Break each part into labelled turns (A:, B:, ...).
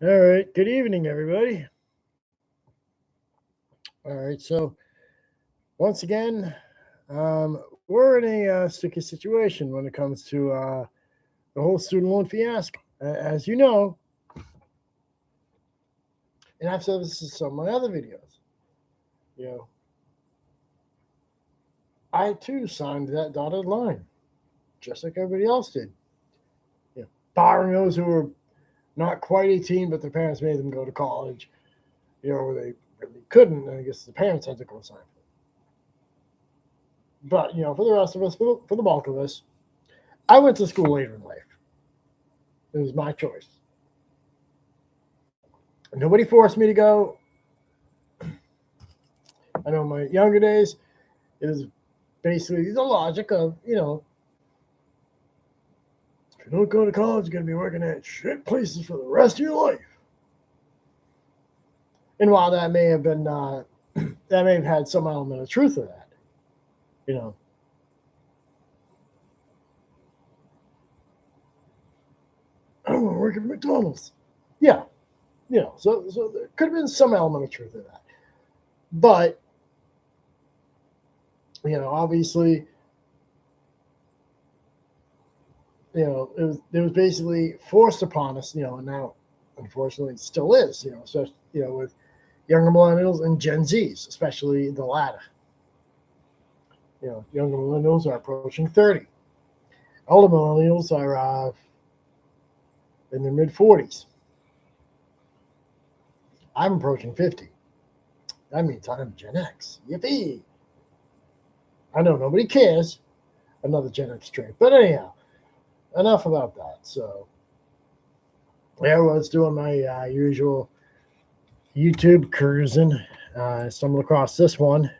A: All right. Good evening, everybody. All right. So, once again, we're in a sticky situation when it comes to the whole student loan fiasco. As you know, and I've said this in some of my other videos, you know, I too signed that dotted line, just like everybody else did. You know, barring those who were not quite 18, but their parents made them go to college, where they really couldn't. And I guess the parents had to go sign for it. But, for the rest of us, for the bulk of us, I went to school later in life. It was my choice. Nobody forced me to go. I know in my younger days, it was basically the logic of, if you don't go to college, you're going to be working at shit places for the rest of your life. And while that may have been, that may have had some element of truth to that, you know, I don't want to work at McDonald's. Yeah, so there could have been some element of truth to that. But, obviously, it was basically forced upon us, and now unfortunately it still is, so with younger millennials and Gen Zs, especially the latter. Younger millennials are approaching 30. Older millennials are in their mid 40s. I'm approaching 50. That means I'm Gen X. Yippee! I know nobody cares. Another Gen X trait. But anyhow, enough about that. So, I was doing my usual YouTube cruising. Stumbled across this one.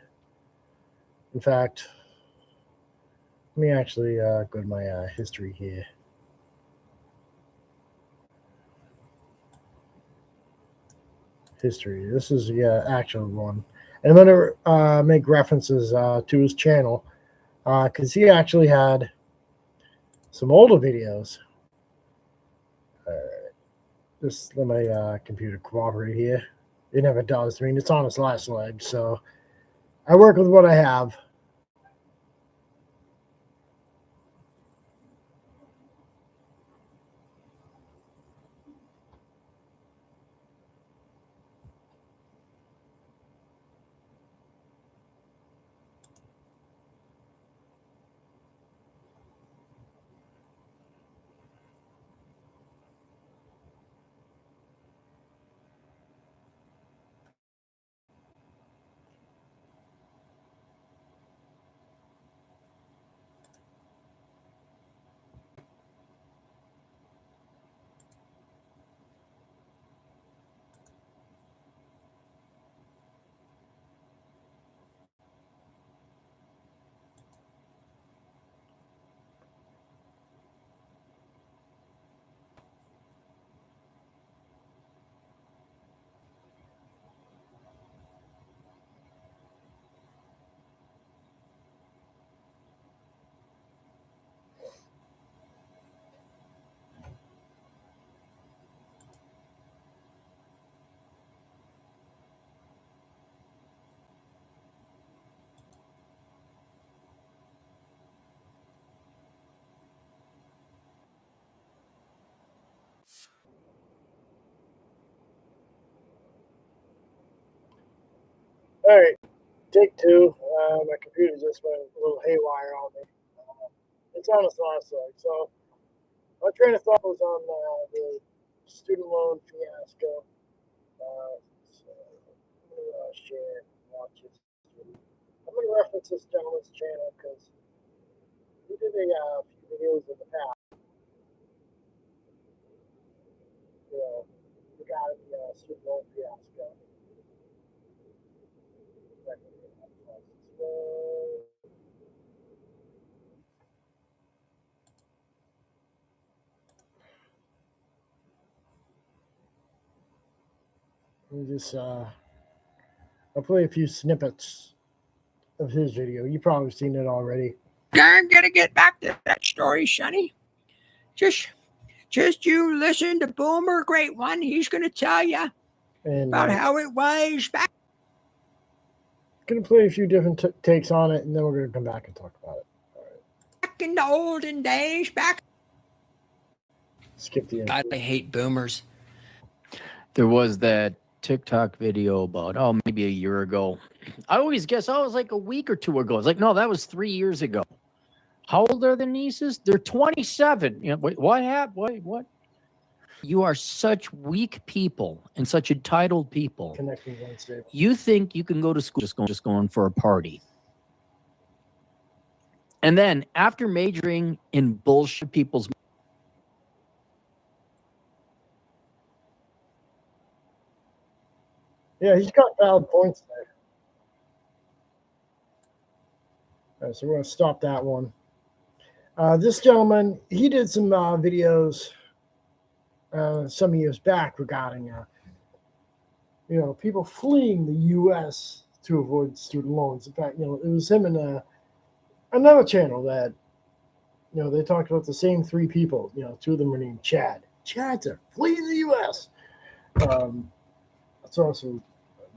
A: In fact, let me actually go to my history here. History. This is the actual one. And I'm going to make references to his channel because he actually had some older videos. Just let my computer cooperate here. It never does. I mean, it's on its last leg, so I work with what I have. All right, take two. My computer just went a little haywire on me. It's on its last leg. So my train of thought was on the student loan fiasco. So I'm going to share and watch his video. I'm going to reference this gentleman's channel because he did a few videos in the past, regarding the student loan fiasco. Let me just I'll play a few snippets of his video. You've probably seen it already.
B: I'm gonna get back to that story, Sonny. Just Just you listen to Boomer, great one. He's going to tell you about how it was back.
A: Going to play a few different takes on it, and then we're going to come back and talk about it. All right.
B: Back in the olden days, back.
A: Skip the intro.
B: God, I hate boomers.
C: There was that TikTok video about, maybe a year ago. I always guess, it was like a week or two ago. It's like, no, that was 3 years ago. How old are the nieces? They're 27. You know, wait, what happened? Wait, what? You are such weak people and such entitled people.
A: Connecting Wednesday.
C: You think you can go to school just going for a party. And then after majoring in bullshit people's
A: Yeah, he's got valid points there. All right, so we're going to stop that one. This gentleman, he did some videos some years back regarding, people fleeing the U.S. to avoid student loans. In fact, it was him and another channel that, they talked about the same three people. Two of them were named Chad. Chad's are fleeing the U.S. It's also,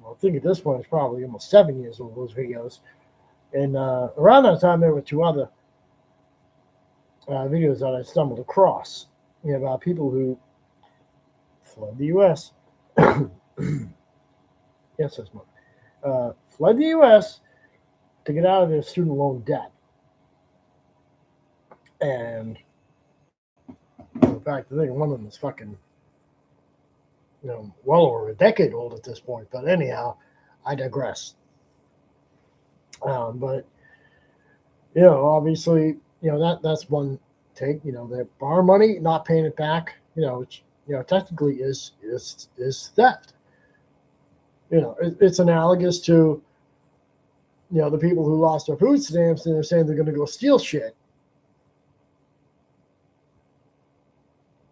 A: I think at this point it's probably almost 7 years old, those videos. And around that time, there were two other videos that I stumbled across, about people who fled the U.S. Yes, that's one. Fled the U.S. to get out of their student loan debt. And in fact, I think one of them is fucking, well over a decade old at this point. But anyhow, I digress. But, obviously, that's one take. They're borrowing money, not paying it back, which, technically is theft. It's analogous to, the people who lost their food stamps and they're saying they're going to go steal shit.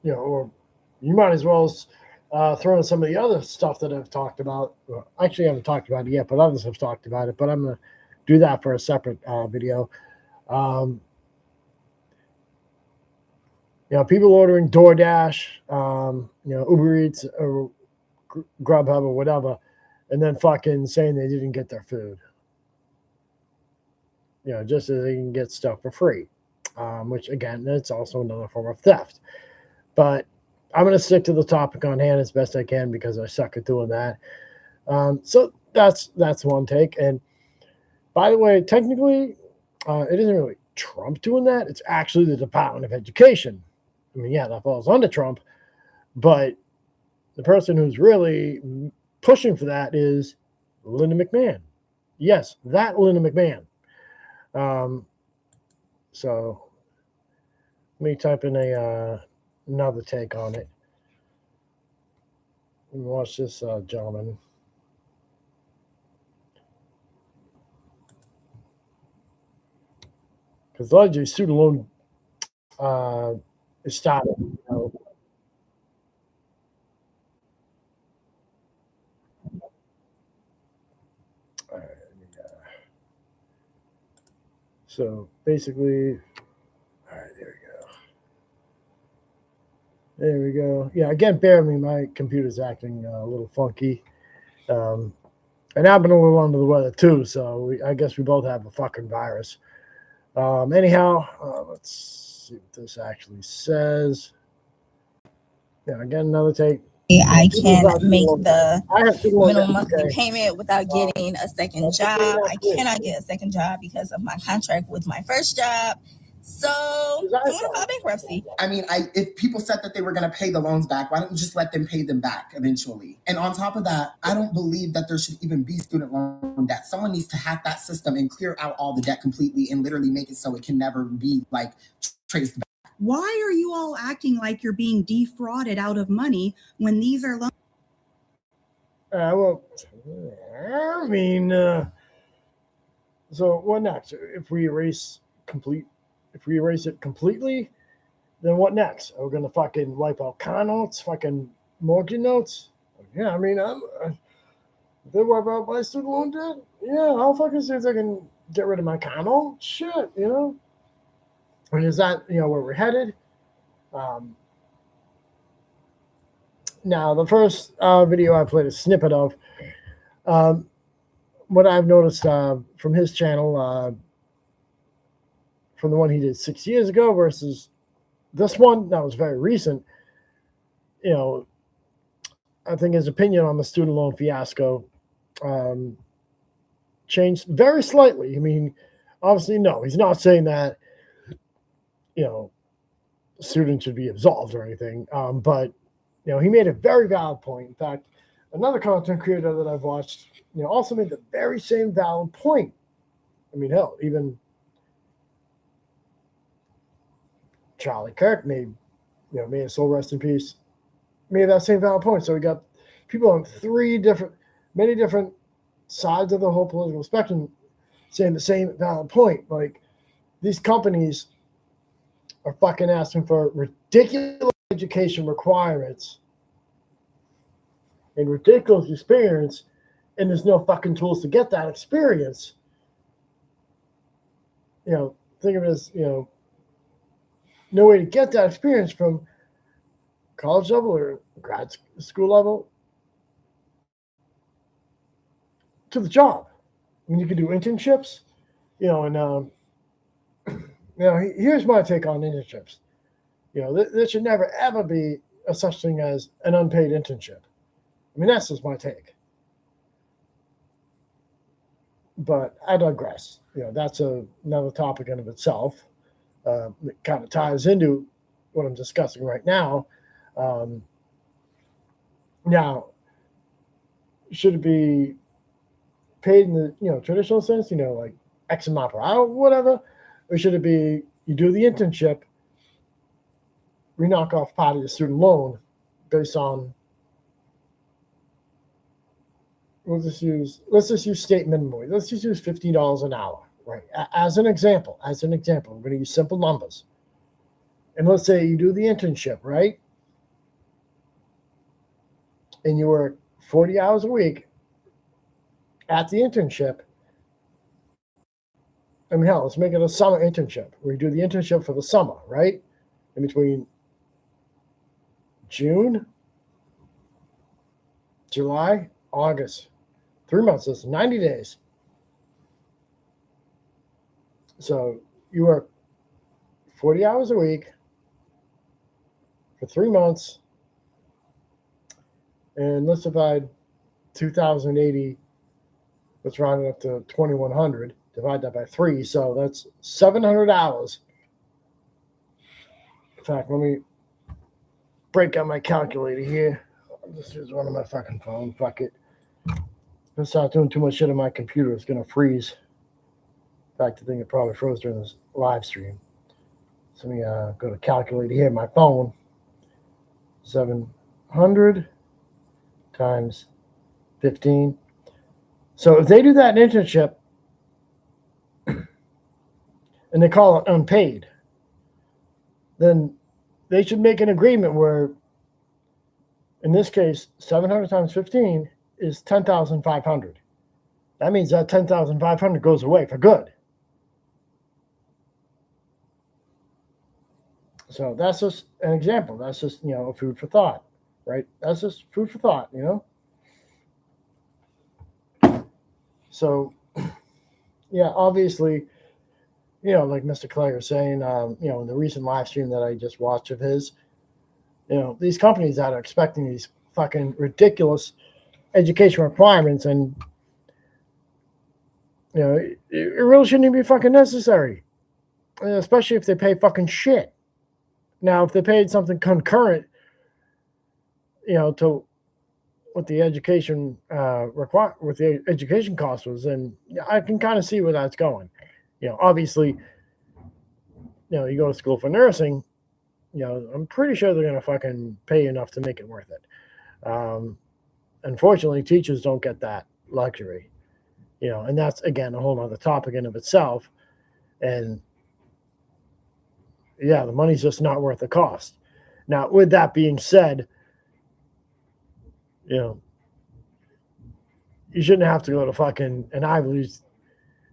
A: Or you might as well throw in some of the other stuff that I've talked about. Well, actually, I haven't talked about it yet, but others have talked about it. But I'm going to do that for a separate video. People ordering DoorDash, Uber Eats or Grubhub or whatever, and then fucking saying they didn't get their food. Just so they can get stuff for free, which, again, that's also another form of theft. But I'm going to stick to the topic on hand as best I can because I suck at doing that. So that's one take. And by the way, technically, it isn't really Trump doing that. It's actually the Department of Education. I mean, yeah, that falls under Trump. But the person who's really pushing for that is Linda McMahon. Yes, that Linda McMahon. So let me type in another take on it. Watch this gentleman. Because largely student loan is starting. All right, so basically, all right, there we go. There we go. Yeah, again, bear with me. My computer's acting a little funky. And I've been a little under the weather too, so I guess we both have a fucking virus. Anyhow, let's see what this actually says. Yeah, again, another take.
D: I can't make the minimum monthly payment without getting a second job. I cannot get a second job because of my contract with my first job. So I'm going to file bankruptcy.
E: I mean, if people said that they were going to pay the loans back, why don't you just let them pay them back eventually? And on top of that, I don't believe that there should even be student loan debt. Someone needs to hack that system and clear out all the debt completely and literally make it so it can never be traced back.
F: Why are you all acting like you're being defrauded out of money when these are loans?
A: Well, I mean, so what next? If we erase it completely, then what next? Are we going to fucking wipe out car notes, fucking mortgage notes? Yeah, I mean, if they wipe out my student loan debt, yeah, I'll fucking see if I can get rid of my car note. Shit, And is that, where we're headed? Now, the first video I played a snippet of, what I've noticed from his channel, from the one he did 6 years ago versus this one that was very recent, you know, I think his opinion on the student loan fiasco changed very slightly. I mean, obviously, no, he's not saying that, you know, students should be absolved or anything, but, you know, he made a very valid point. In fact, another content creator that I've watched, you know, also made the very same valid point. I mean, hell, even Charlie Kirk made his soul rest in peace, made that same valid point. So we got people on many different sides of the whole political spectrum saying the same valid point. Like, these companies are fucking asking for ridiculous education requirements and ridiculous experience, and there's no fucking tools to get that experience. You know, think of it as, you know, no way to get that experience from college level or grad school level to the job. I mean, you can do internships, you know, and you know, here's my take on internships. You know, there should never ever be a such thing as an unpaid internship. I mean, that's just my take. But I digress. You know, that's another topic in of itself. It kind of ties into what I'm discussing right now. Now, should it be paid in the, you know, traditional sense, you know, like X amount per hour, whatever, or should it be you do the internship, we knock off part of the student loan based on, let's just use state minimum wage. Let's just use $15 an hour, right? As an example, I'm going to use simple numbers. And let's say you do the internship, right? And you work 40 hours a week at the internship. I mean, hell, let's make it a summer internship where you do the internship for the summer, right? In between June, July, August. 3 months, that's 90 days. So you work 40 hours a week for 3 months. And let's divide 2,080, let's round it up to 2,100, divide that by 3. So that's 700 hours. In fact, let me break out my calculator here. I'll just use one on my fucking phone. Fuck it. If I start doing too much shit on my computer, it's going to freeze. In fact, I think it probably froze during this live stream. So let me go to calculator here, my phone. 700 times 15. So if they do that internship and they call it unpaid, then they should make an agreement where, in this case, 700 times 15 is 10,500. That means that 10,500 goes away for good. So that's just an example. That's just, you know, food for thought, right? That's just food for thought, you know? So, yeah, obviously, you know, like Mr. Clay was saying, you know, in the recent live stream that I just watched of his, you know, these companies that are expecting these fucking ridiculous education requirements, and, you know, it really shouldn't even be fucking necessary, especially if they pay fucking shit. Now, if they paid something concurrent, you know, to what the education what the education cost was, then I can kind of see where that's going. You know, obviously, you know, you go to school for nursing, you know, I'm pretty sure they're gonna fucking pay enough to make it worth it. Unfortunately, teachers don't get that luxury, you know, and that's, again, a whole other topic in of itself. And yeah, the money's just not worth the cost. Now, with that being said, you know, you shouldn't have to go to fucking an Ivy League.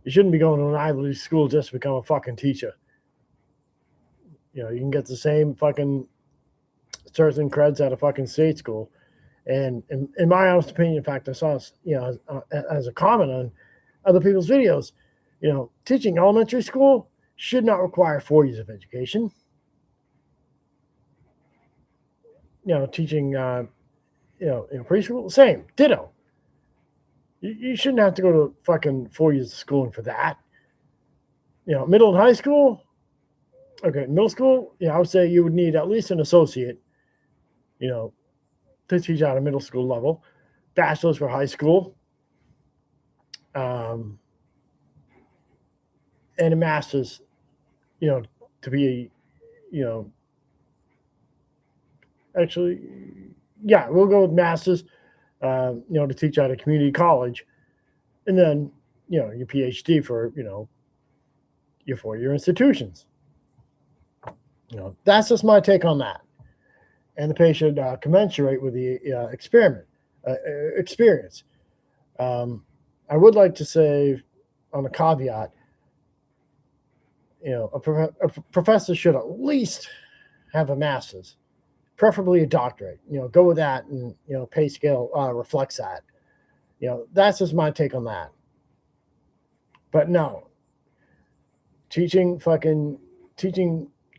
A: You shouldn't be going to an Ivy League school just to become a fucking teacher. You know, you can get the same fucking certs and creds at a fucking state school. And in my honest opinion, in fact, I saw, as a comment on other people's videos, teaching elementary school should not require 4 years of education. Teaching, preschool, same, ditto. You shouldn't have to go to fucking 4 years of schooling for that. Middle and high school, okay, middle school, I would say you would need at least an associate, to teach at a middle school level, bachelor's for high school, and a master's, to be, actually, yeah, we'll go with master's, to teach at a community college, and then, your PhD for, your 4-year institutions. That's just my take on that. And the pay should commensurate with the experience. I would like to say, on a caveat, a professor should at least have a master's, preferably a doctorate. Go with that, and pay scale reflects that. That's just my take on that. But no, teaching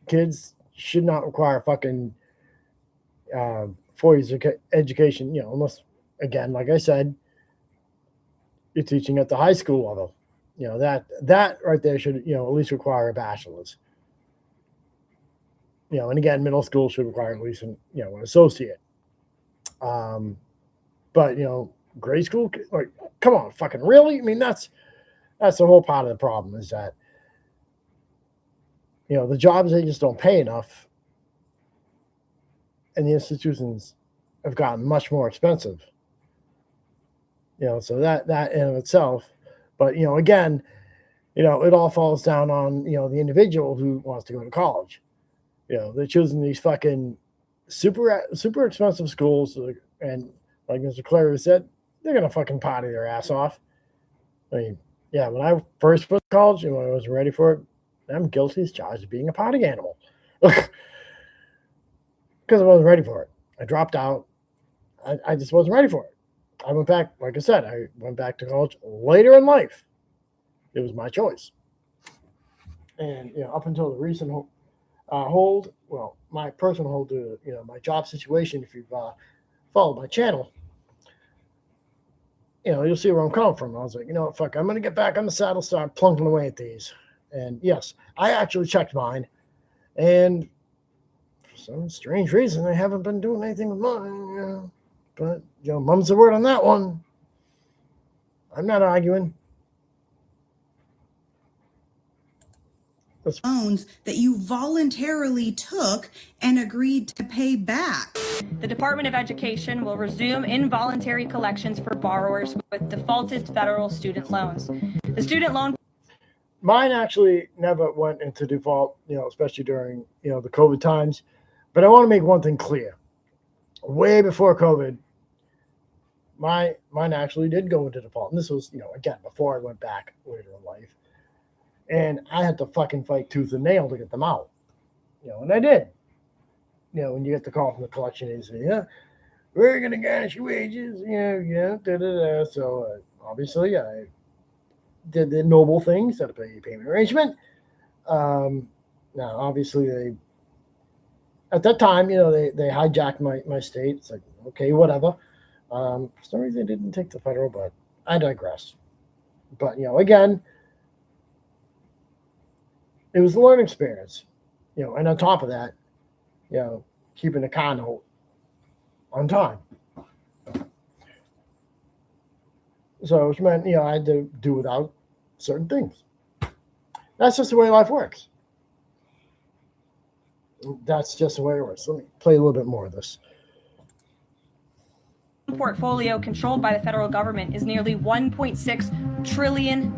A: kids should not require fucking 4 years of education, unless, again, like I said, you're teaching at the high school level. That right there should, at least require a bachelor's. And again, middle school should require at least an associate. But, grade school, like, come on, fucking really? I mean, that's the whole part of the problem, is that, the jobs, they just don't pay enough. And the institutions have gotten much more expensive. So that in of itself. But, again, it all falls down on, the individual who wants to go to college. They're choosing these fucking super expensive schools. And like Mr. Clary said, they're going to fucking party their ass off. I mean, yeah, when I first went to college and when I wasn't ready for it, I'm guilty as charged of being a party animal. Because I wasn't ready for it. I dropped out. I just wasn't ready for it. I went back, like I said, I went back to college later in life. It was my choice. And, up until the recent hold, well, my personal hold to, my job situation, if you've followed my channel, you'll see where I'm coming from. I was like, fuck, I'm going to get back on the saddle, start plunking away at these. And yes, I actually checked mine. And for some strange reason, I haven't been doing anything with mine. But, mum's the word on that one. I'm not arguing.
F: Loans that you voluntarily took and agreed to pay back.
G: The Department of Education will resume involuntary collections for borrowers with defaulted federal student loans. The student loan.
A: Mine actually never went into default, especially during, the COVID times. But I want to make one thing clear. Way before COVID, mine actually did go into default. And this was, again, before I went back later in life. And I had to fucking fight tooth and nail to get them out. And I did. When you get the call from the collection agency, we're going to garnish your wages, da-da-da. So obviously I did the noble thing, set up a payment arrangement. Now, obviously, at that time, they hijacked my state. It's like, okay, whatever. For some reason, they didn't take the federal, but I digress. But, again, it was a learning experience, and on top of that, keeping the car note on time. So, which meant, I had to do without certain things. That's just the way life works. That's just the way it works. Let me play a little bit more of this.
G: Portfolio controlled by the federal government is nearly $1.6 trillion.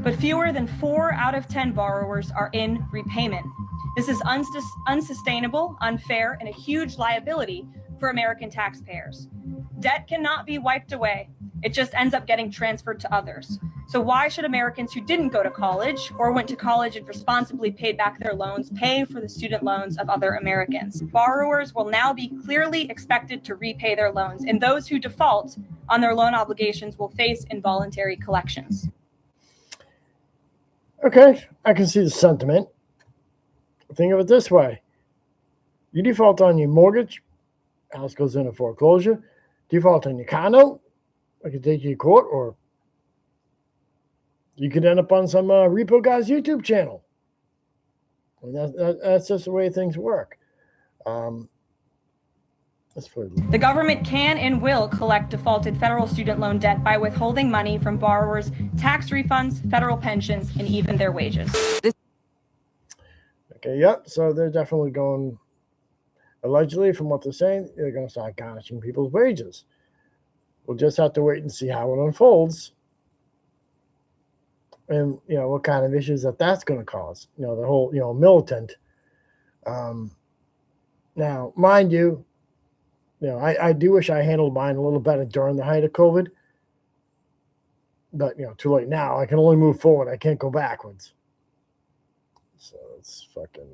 G: But fewer than 4 out of 10 borrowers are in repayment. This is unsustainable, unfair, and a huge liability for American taxpayers. Debt cannot be wiped away. It just ends up getting transferred to others. So why should Americans who didn't go to college or went to college and responsibly paid back their loans pay for the student loans of other Americans? Borrowers will now be clearly expected to repay their loans, and those who default on their loan obligations will face involuntary collections.
A: Okay, I can see the sentiment. Think of it this way. You default on your mortgage, house goes into foreclosure. Default on your condo, I could take you to court, or you could end up on some repo guy's YouTube channel. And that's just the way things work.
G: The government can and will collect defaulted federal student loan debt by withholding money from borrowers, tax refunds, federal pensions, and even their wages.
A: Okay, yep. So they're definitely going, allegedly, from what they're saying, they're going to start garnishing people's wages. We'll just have to wait and see how it unfolds. And, what kind of issues that's going to cause. The whole, militant. Now, mind you, I do wish I handled mine a little better during the height of COVID. But, too late now. I can only move forward. I can't go backwards. So it's fucking...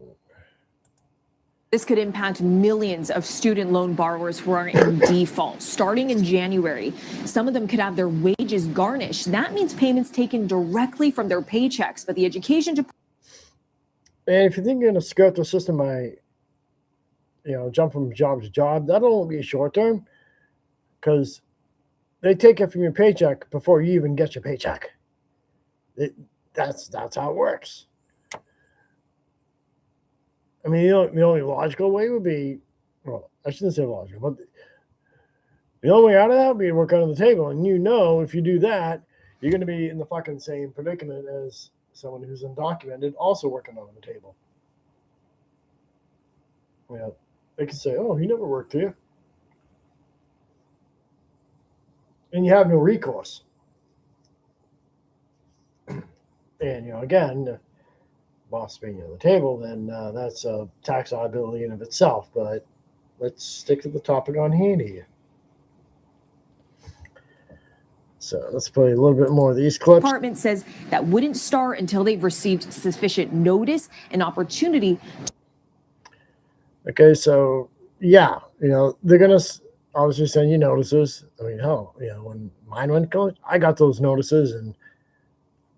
H: This could impact millions of student loan borrowers who are in default. Starting in January, some of them could have their wages garnished. That means payments taken directly from their paychecks. But the education department...
A: And if you think you're going to skirt the system by, jump from job to job, that'll only be short term, because they take it from your paycheck before you even get your paycheck. That's how it works. I mean, the only logical way would be, well, I shouldn't say logical, but the only way out of that would be to work under the table. And if you do that, you're going to be in the fucking same predicament as someone who's undocumented also working under the table. They can say, oh, he never worked here. And you have no recourse. And, again, boss being on the table, then that's a tax liability in of itself. But let's stick to the topic on hand here. So let's play a little bit more of these clips.
H: The department says that wouldn't start until they've received sufficient notice and opportunity.
A: Okay, so yeah, they're gonna obviously send you notices. I mean, hell, when mine went to college, I got those notices, and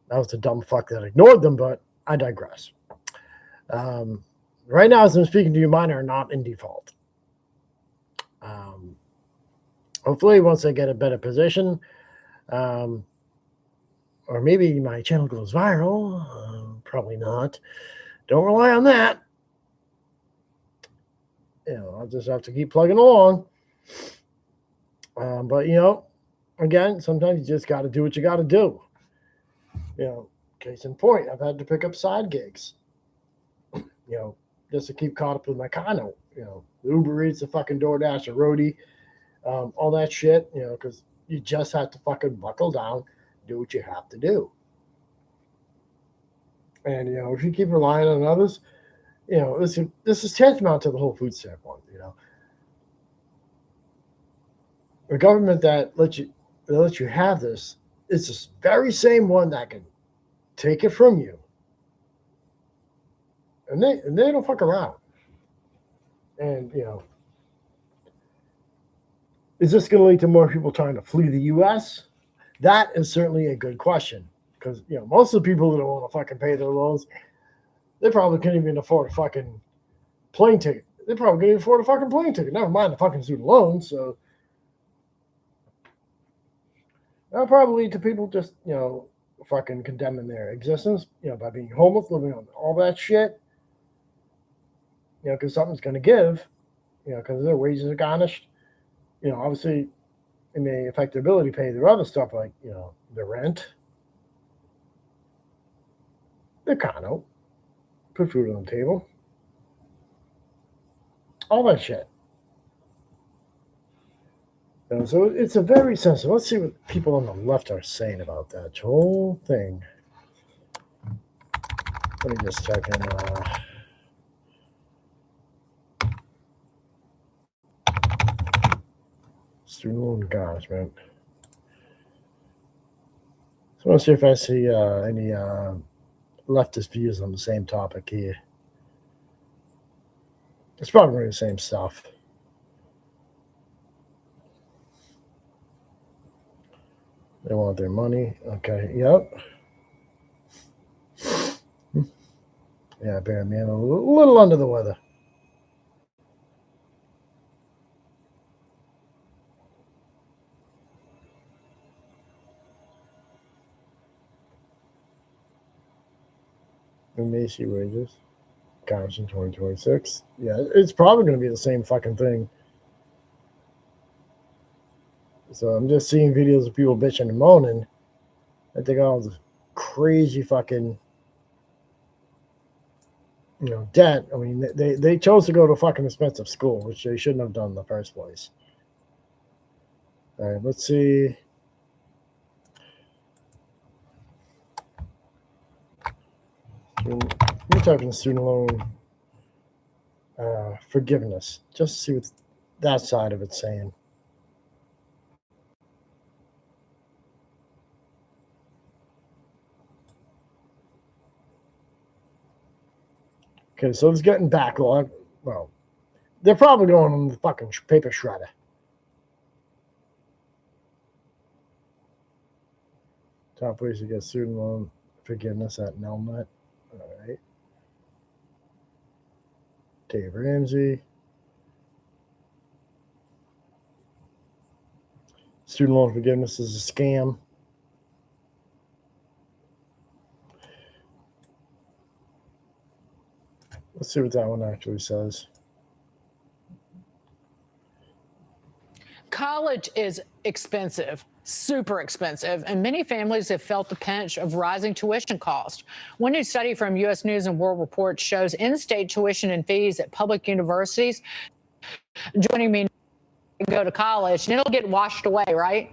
A: that was the dumb fuck that ignored them. But I digress. Right now, as I'm speaking to you, mine are not in default. Hopefully, once I get a better position, or maybe my channel goes viral. Probably not. Don't rely on that. I'll just have to keep plugging along. But, again, sometimes you just got to do what you got to do. Case in point, I've had to pick up side gigs, just to keep caught up with my condo. The Uber Eats, the fucking DoorDash, the Roadie, all that shit, because you just have to fucking buckle down, do what you have to do. And, if you keep relying on others, this is tantamount to the whole food stamp one, The government that lets you have this, it's this very same one that can take it from you. And they don't fuck around. And, is this going to lead to more people trying to flee the U.S.? That is certainly a good question. Because, most of the people that don't want to fucking pay their loans, they probably can't even afford a fucking plane ticket. They probably can't even afford a fucking plane ticket. Never mind the fucking student loan. So that'll probably lead to people just, fucking condemning their existence, by being homeless, living on all that shit. Because something's going to give, because their wages are garnished. Obviously, it may affect their ability to pay their other stuff like, the rent, their condo, put food on the table, all that shit. So it's a very sensitive. Let's see what people on the left are saying about that whole thing. Let me just check in. Student loan garnishment. I want to see if I see any leftist views on the same topic here. It's probably the same stuff. They want their money. Okay, yep. Yeah, Barry Man, a little under the weather. Macy wages. Congress in 2026. Yeah, it's probably going to be the same fucking thing. So I'm just seeing videos of people bitching and moaning that they got all this crazy fucking, debt. I mean, they chose to go to a fucking expensive school, which they shouldn't have done in the first place. All right, let's see. Let me type in student loan forgiveness, just to see what that side of it's saying. Okay, so it's getting backlogged. Well, they're probably going on the fucking paper shredder. Top ways to get student loan forgiveness at Nelnet. All right. Dave Ramsey. Student loan forgiveness is a scam. Let's see what that one actually says.
I: College is expensive, super expensive, and many families have felt the pinch of rising tuition costs. One new study from U.S. News and World Report shows in-state tuition and fees at public universities. Joining me, go to college, and it'll get washed away, right?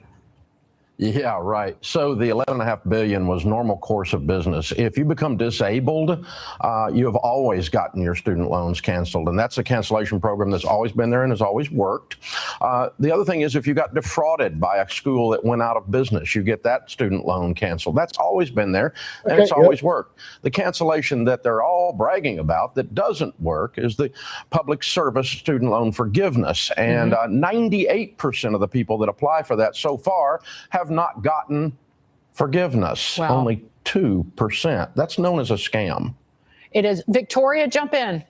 J: Yeah, right. So the $11.5 billion was normal course of business. If you become disabled, you have always gotten your student loans canceled, and that's a cancellation program that's always been there and has always worked. The other thing is if you got defrauded by a school that went out of business, you get that student loan canceled. That's always been there, and it's always worked. The cancellation that they're all bragging about that doesn't work is the public service student loan forgiveness, and 98% of the people that apply for that so far have not gotten forgiveness.
I: Wow.
J: Only 2%. That's known as a scam.
I: It is. Victoria, jump in.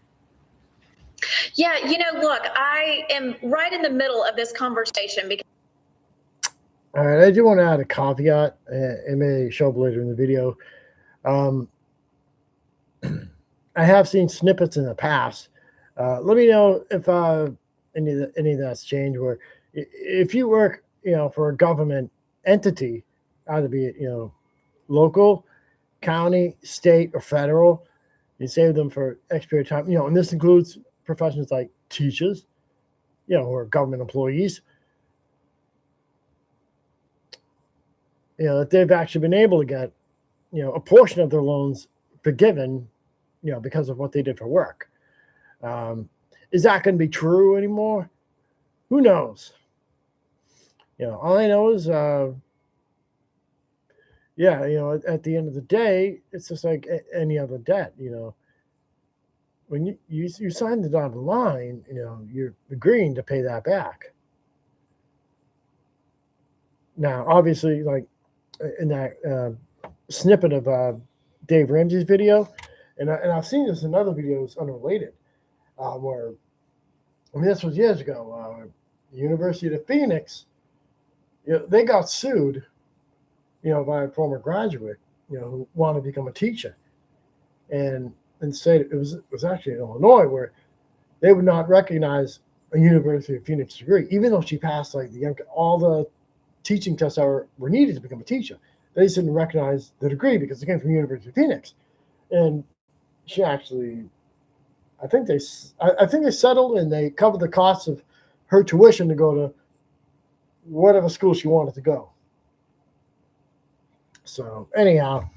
K: Yeah, look, I am right in the middle of this conversation because.
A: All right, I do want to add a caveat. It may show up later in the video. I have seen snippets in the past. Let me know if any of that's changed. Where if you work, for a government entity, either be it local, county, state, or federal, you save them for X period of time. And this includes professions like teachers, who are government employees. That they've actually been able to get, a portion of their loans forgiven, because of what they did for work. Is that going to be true anymore? Who knows? All I know is, at the end of the day, it's just like any other debt. When you sign the dotted line, you're agreeing to pay that back. Now, obviously, like in that snippet of Dave Ramsey's video, and I've seen this in other videos unrelated, where, this was years ago, University of Phoenix, they got sued, by a former graduate, who wanted to become a teacher. And in the state, it was actually in Illinois, where they would not recognize a University of Phoenix degree, even though she passed all the teaching tests that were needed to become a teacher. They just didn't recognize the degree because it came from University of Phoenix. And she actually, I think they settled, and they covered the costs of her tuition to go to whatever school she wanted to go. So anyhow,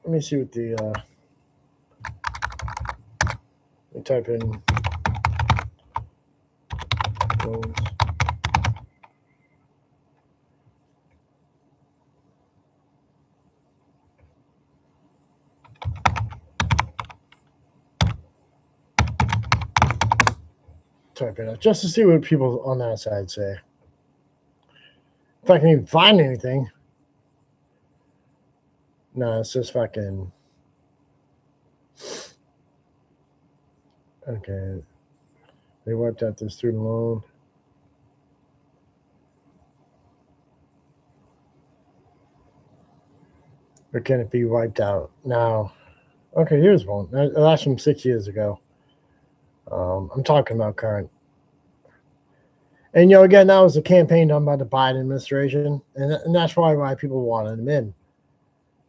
A: let me see what let me type in loans type it out just to see what people on that side say. If I can even find anything. No, it's just fucking. Okay. They wiped out their student loan. Or can it be wiped out now? Okay, here's one. That's from 6 years ago. I'm talking about current. And, you know, again, that was a campaign done by the Biden administration. And that's probably why people wanted him in.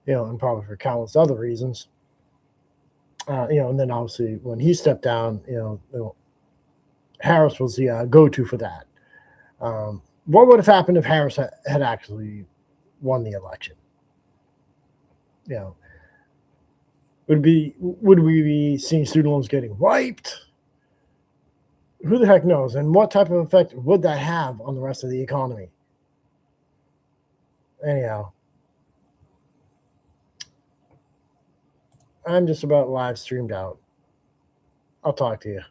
A: You know, and probably for countless other reasons. You know, and then obviously when he stepped down, you know Harris was the go-to for that. What would have happened if Harris had actually won the election? You know, would we be seeing student loans getting wiped? Who the heck knows? And what type of effect would that have on the rest of the economy? Anyhow, I'm just about live streamed out. I'll talk to you.